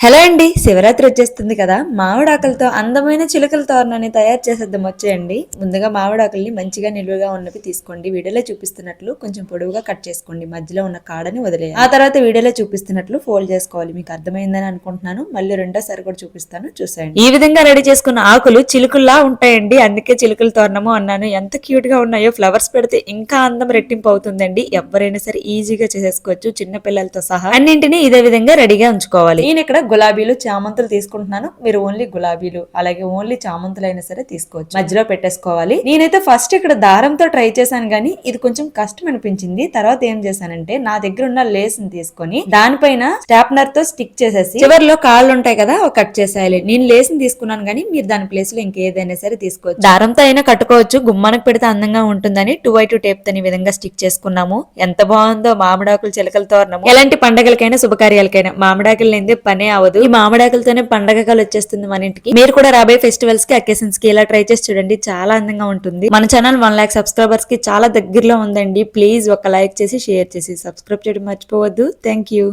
Hello అండి, శివరాత్రి వచ్చేస్తుంది కదా. మామిడాకులతో అందమైన చిలుకల తోరణాన్ని తయారు చేసేద్దాం వచ్చేయండి. ముందుగా మామిడాకుల్ని మంచిగా నిలువుగా ఉన్నవి తీసుకోండి. వీడియోలో చూపిస్తున్నట్లు కొంచెం పొడవుగా కట్ చేసుకోండి. మధ్యలో ఉన్న కాడని వదిలేయాలి. ఆ తర్వాత వీడియోలో చూపిస్తున్నట్లు ఫోల్డ్ చేసుకోవాలి. మీకు అర్థమైందని అనుకుంటున్నాను. మళ్ళీ రెండోసారి కూడా చూపిస్తాను, చూసేయండి. ఈ విధంగా రెడీ చేసుకున్న ఆకులు చిలుకల్లా ఉంటాయండి, అందుకే చిలుకల తోరణము అన్నాను. ఎంత క్యూట్ గా ఉన్నాయో. ఫ్లవర్స్ పెడితే ఇంకా అందం రెట్టింపు అవుతుందండి. ఎవరైనా సరే ఈజీగా చేసేసుకోవచ్చు, చిన్న పిల్లలతో సహా. అన్నింటినీ ఇదే విధంగా రెడీగా ఉంచుకోవాలి. నేను ఇక్కడ గులాబీలు చామంతులు తీసుకుంటున్నాను. మీరు ఓన్లీ గులాబీలు అలాగే ఓన్లీ చామంతులు అయినా సరే తీసుకోవచ్చు. మధ్యలో పెట్టేసుకోవాలి. నేనైతే ఫస్ట్ ఇక్కడ దారంతో ట్రై చేశాను గానీ ఇది కొంచెం కష్టం అనిపించింది. తర్వాత ఏం చేశానంటే నా దగ్గర ఉన్న లేస్ ని తీసుకొని దానిపైన స్టాప్నర్ తో స్టిక్ చేసేసి చివర్లో కాళ్ళు ఉంటాయి కదా కట్ చేసేయాలి. నేను లేస్ ని తీసుకున్నాను గానీ మీరు దాని ప్లేస్ లో ఇంకేదైనా సరే తీసుకోవచ్చు. దారంతో అయినా కట్టుకోవచ్చు, గుమ్మానికి పెడితే అందంగా ఉంటుందని 2x2 టేప్ తో ఈ విధంగా స్టిక్ చేసుకున్నాము. ఎంత బాగుందో మామిడాకులు చిలకల తోరణము. ఎలాంటి పండగలకైనా శుభకార్యాలకైనా మామిడాకులు లేనిదే పనే అవదు. ఈ మామిడాకులతోనే పండగ కాలు వచ్చేస్తుంది మన ఇంటికి. మీరు కూడా రాబోయే ఫెస్టివల్స్ కి అకేషన్స్ కి ఇలా ట్రై చేసి చూడండి, చాలా అందంగా ఉంటుంది. మన ఛానల్ 1 lakh సబ్స్క్రైబర్స్ కి చాలా దగ్గరలో ఉందండి. ప్లీజ్ ఒక లైక్ చేసి షేర్ చేసి సబ్స్క్రైబ్ చేయడం మర్చిపోవద్దు. Thank you.